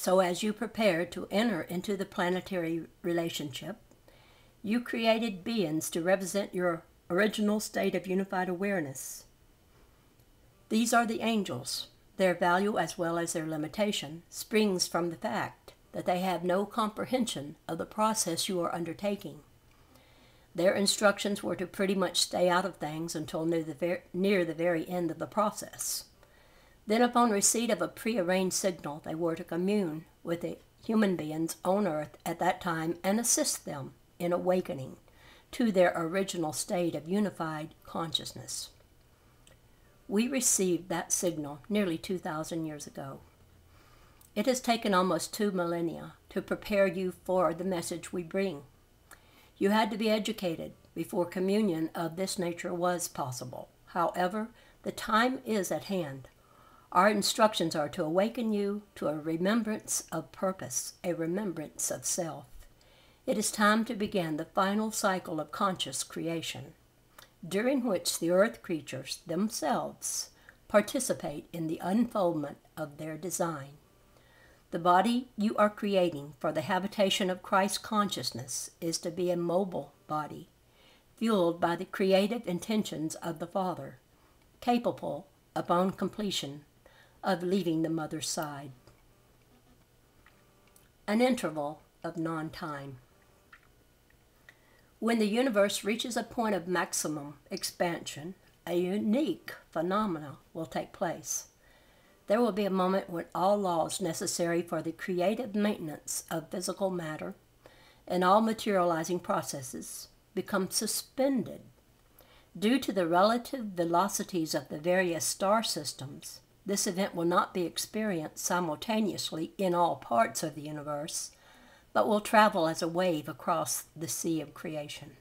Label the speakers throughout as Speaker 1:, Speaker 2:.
Speaker 1: So as you prepare to enter into the planetary relationship, you created beings to represent your original state of unified awareness. These are the angels. Their value, as well as their limitation, springs from the fact that they have no comprehension of the process you are undertaking. Their instructions were to pretty much stay out of things until near the very end of the process. Then, upon receipt of a prearranged signal, they were to commune with the human beings on Earth at that time and assist them in awakening to their original state of unified consciousness. We received that signal nearly 2,000 years ago. It has taken almost 2 millennia to prepare you for the message we bring. You had to be educated before communion of this nature was possible. However, the time is at hand. Our instructions are to awaken you to a remembrance of purpose, a remembrance of self. It is time to begin the final cycle of conscious creation, during which the earth creatures themselves participate in the unfoldment of their design. The body you are creating for the habitation of Christ consciousness is to be a mobile body, fueled by the creative intentions of the Father, capable, upon completion, of leaving the mother's side. An interval of non-time. When the universe reaches a point of maximum expansion, a unique phenomenon will take place. There will be a moment when all laws necessary for the creative maintenance of physical matter and all materializing processes become suspended. Due to the relative velocities of the various star systems, this event will not be experienced simultaneously in all parts of the universe, but will travel as a wave across the sea of creation.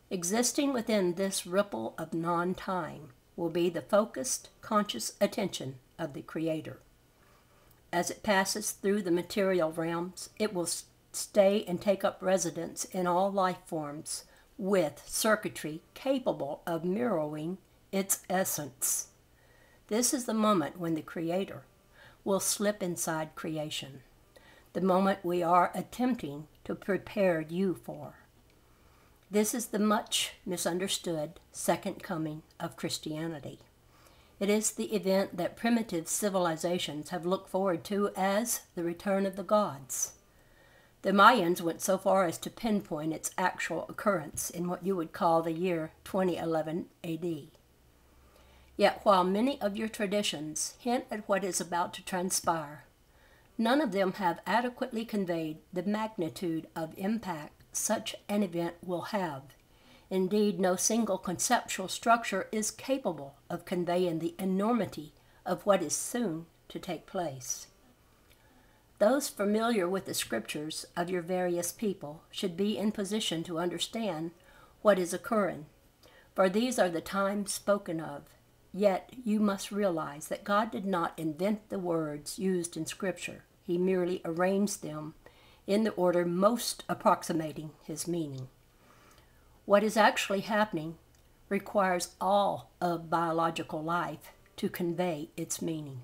Speaker 1: Existing within this ripple of non-time will be the focused, conscious attention of the Creator. As it passes through the material realms, it will stay and take up residence in all life forms with circuitry capable of mirroring its essence. This is the moment when the Creator will slip inside creation, the moment we are attempting to prepare you for. This is the much misunderstood second coming of Christianity. It is the event that primitive civilizations have looked forward to as the return of the gods. The Mayans went so far as to pinpoint its actual occurrence in what you would call the year 2011 AD. Yet while many of your traditions hint at what is about to transpire, none of them have adequately conveyed the magnitude of impact such an event will have. Indeed, no single conceptual structure is capable of conveying the enormity of what is soon to take place. Those familiar with the scriptures of your various people should be in position to understand what is occurring, for these are the times spoken of. Yet you must realize that God did not invent the words used in Scripture. He merely arranged them in the order most approximating his meaning. What is actually happening requires all of biological life to convey its meaning.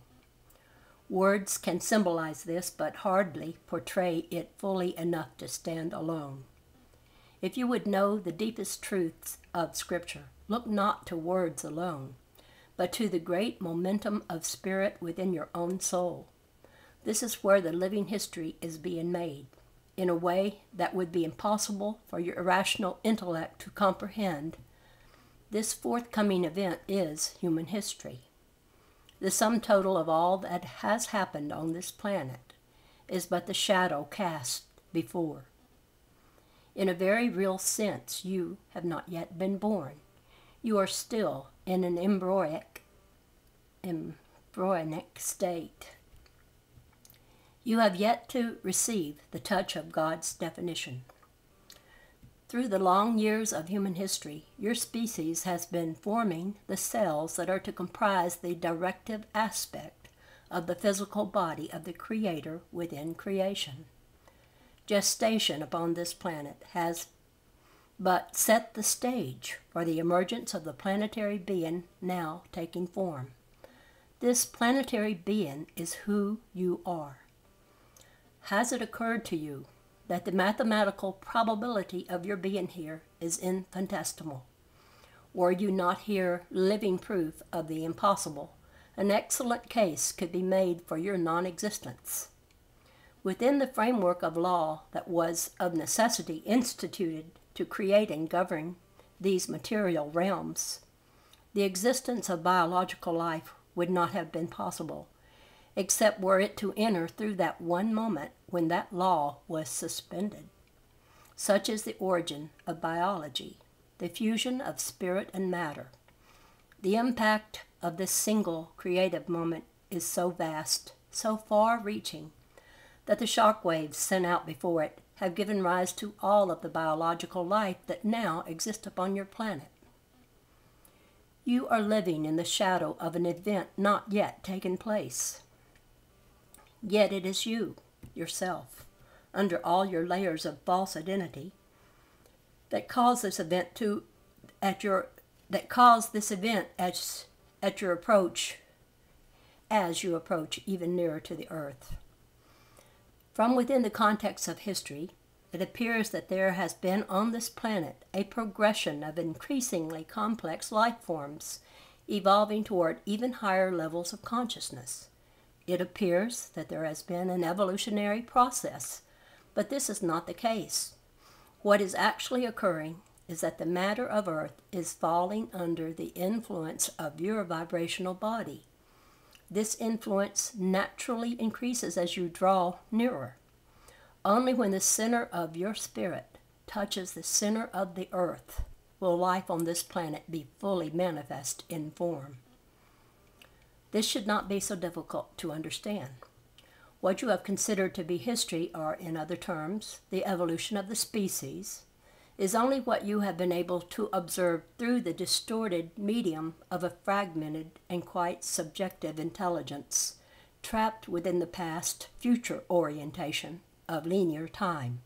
Speaker 1: Words can symbolize this, but hardly portray it fully enough to stand alone. If you would know the deepest truths of Scripture, look not to words alone, but to the great momentum of spirit within your own soul. This is where the living history is being made, in a way that would be impossible for your irrational intellect to comprehend. This forthcoming event is human history. The sum total of all that has happened on this planet is but the shadow cast before. In a very real sense, you have not yet been born. You are still in an embryonic state. You have yet to receive the touch of God's definition. Through the long years of human history, your species has been forming the cells that are to comprise the directive aspect of the physical body of the Creator within creation. Gestation upon this planet has but set the stage for the emergence of the planetary being now taking form. This planetary being is who you are. Has it occurred to you that the mathematical probability of your being here is infinitesimal? Were you not here living proof of the impossible, an excellent case could be made for your non-existence. Within the framework of law that was of necessity instituted to create and govern these material realms, the existence of biological life would not have been possible, except were it to enter through that one moment when that law was suspended. Such is the origin of biology, the fusion of spirit and matter. The impact of this single creative moment is so vast, so far-reaching, that the shock waves sent out before it have given rise to all of the biological life that now exists upon your planet. You are living in the shadow of an event not yet taken place. Yet it is you, yourself, under all your layers of false identity, that cause this event as you approach even nearer to the earth. From within the context of history, it appears that there has been on this planet a progression of increasingly complex life forms, evolving toward even higher levels of consciousness. It appears that there has been an evolutionary process, but this is not the case. What is actually occurring is that the matter of Earth is falling under the influence of your vibrational body. This influence naturally increases as you draw nearer. Only when the center of your spirit touches the center of the earth will life on this planet be fully manifest in form. This should not be so difficult to understand. What you have considered to be history, or in other terms, the evolution of the species, is only what you have been able to observe through the distorted medium of a fragmented and quite subjective intelligence, trapped within the past-future orientation of linear time.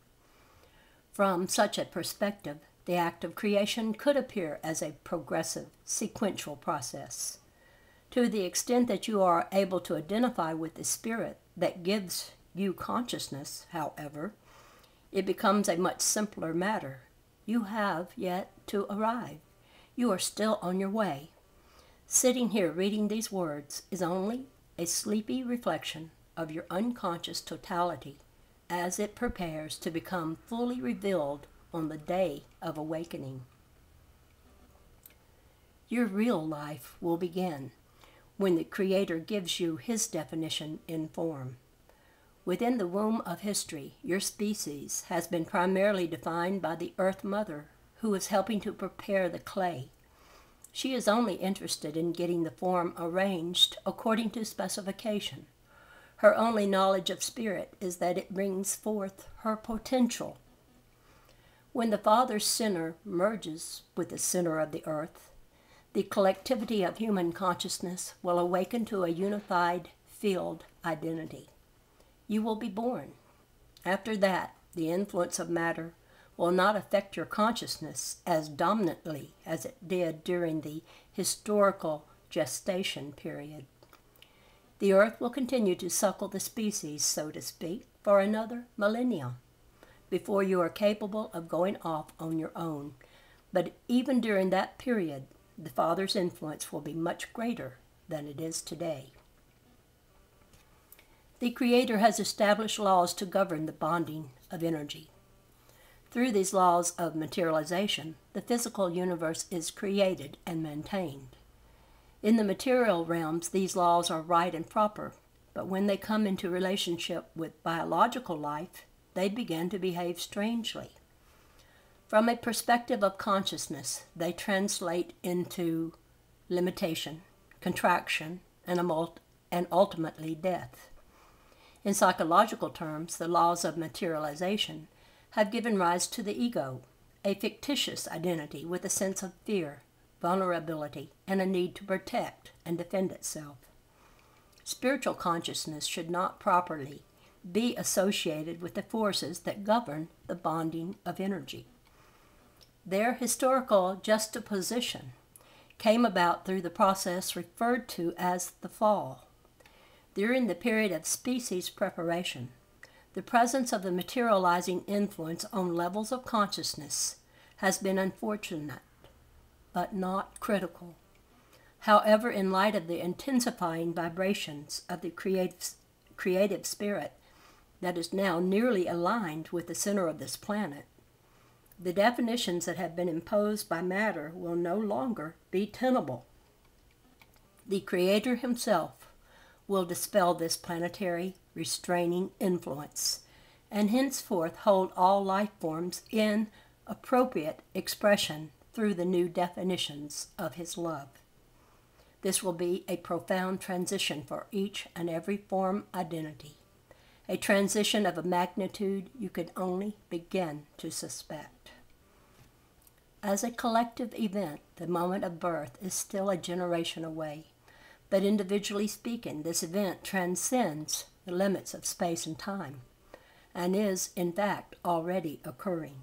Speaker 1: From such a perspective, the act of creation could appear as a progressive, sequential process. To the extent that you are able to identify with the spirit that gives you consciousness, however, it becomes a much simpler matter. You have yet to arrive. You are still on your way. Sitting here reading these words is only a sleepy reflection of your unconscious totality as it prepares to become fully revealed on the day of awakening. Your real life will begin when the Creator gives you His definition in form. Within the womb of history, your species has been primarily defined by the Earth Mother, who is helping to prepare the clay. She is only interested in getting the form arranged according to specification. Her only knowledge of spirit is that it brings forth her potential. When the Father's center merges with the center of the earth, the collectivity of human consciousness will awaken to a unified field identity. You will be born. After that, the influence of matter will not affect your consciousness as dominantly as it did during the historical gestation period. The earth will continue to suckle the species, so to speak, for another millennium before you are capable of going off on your own. But even during that period, the Father's influence will be much greater than it is today. The Creator has established laws to govern the bonding of energy. Through these laws of materialization, the physical universe is created and maintained. In the material realms, these laws are right and proper, but when they come into relationship with biological life, they begin to behave strangely. From a perspective of consciousness, they translate into limitation, contraction, and ultimately death. In psychological terms, the laws of materialization have given rise to the ego, a fictitious identity with a sense of fear, vulnerability, and a need to protect and defend itself. Spiritual consciousness should not properly be associated with the forces that govern the bonding of energy. Their historical juxtaposition came about through the process referred to as the fall. During the period of species preparation, The presence of the materializing influence on levels of consciousness has been unfortunate, but not critical. However, in light of the intensifying vibrations of the creative spirit that is now nearly aligned with the center of this planet, the definitions that have been imposed by matter will no longer be tenable. The Creator himself will dispel this planetary restraining influence and henceforth hold all life forms in appropriate expression through the new definitions of his love. This will be a profound transition for each and every form identity, a transition of a magnitude you could only begin to suspect. As a collective event, the moment of birth is still a generation away, but individually speaking, this event transcends the limits of space and time, and is, in fact, already occurring.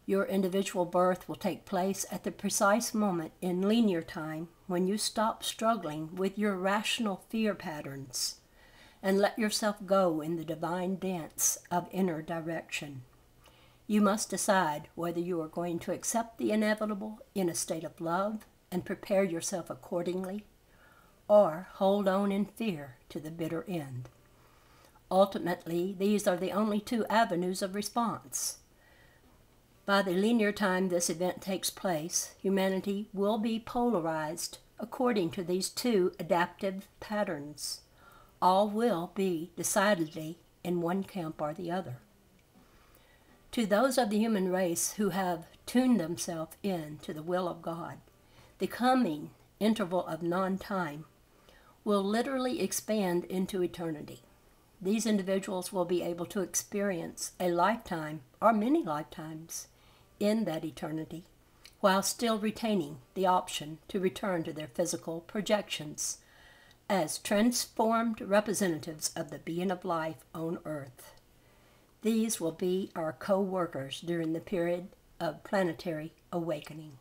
Speaker 1: Your individual birth will take place at the precise moment in linear time when you stop struggling with your rational fear patterns and let yourself go in the divine dance of inner direction. You must decide whether you are going to accept the inevitable in a state of love and prepare yourself accordingly, or hold on in fear to the bitter end. Ultimately, these are the only two avenues of response. By the linear time this event takes place, humanity will be polarized according to these two adaptive patterns. All will be decidedly in one camp or the other. To those of the human race who have tuned themselves in to the will of God, the coming interval of non-time will literally expand into eternity. These individuals will be able to experience a lifetime or many lifetimes in that eternity, while still retaining the option to return to their physical projections as transformed representatives of the being of life on earth. These will be our co-workers during the period of planetary awakening.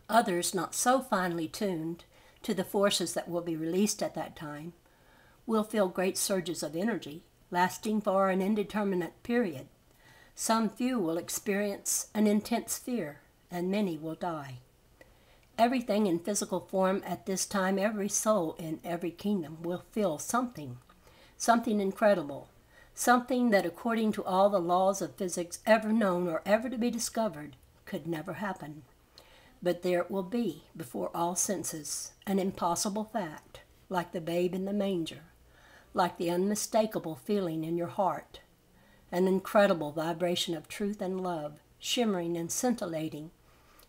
Speaker 1: Others not so finely tuned to the forces that will be released at that time will feel great surges of energy lasting for an indeterminate period. Some few will experience an intense fear, and many will die. Everything in physical form at this time, every soul in every kingdom will feel something incredible, something that according to all the laws of physics ever known or ever to be discovered could never happen. But there it will be, before all senses, an impossible fact, like the babe in the manger, like the unmistakable feeling in your heart, an incredible vibration of truth and love, shimmering and scintillating,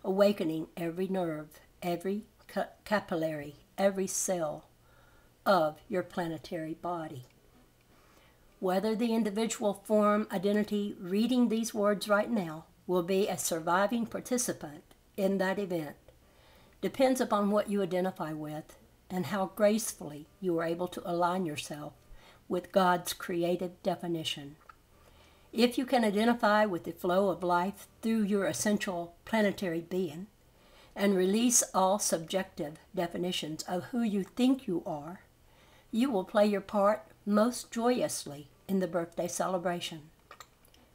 Speaker 1: awakening every nerve, every capillary, every cell of your planetary body. Whether the individual form identity reading these words right now will be a surviving participant in that event depends upon what you identify with and how gracefully you are able to align yourself with God's creative definition. If you can identify with the flow of life through your essential planetary being and release all subjective definitions of who you think you are, you will play your part most joyously in the birthday celebration.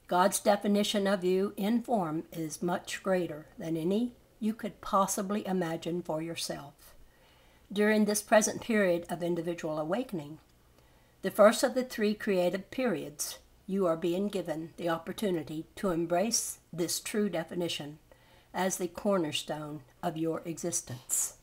Speaker 1: God's definition of you in form is much greater than any you could possibly imagine for yourself. During this present period of individual awakening, the first of the three creative periods, you are being given the opportunity to embrace this true definition as the cornerstone of your existence.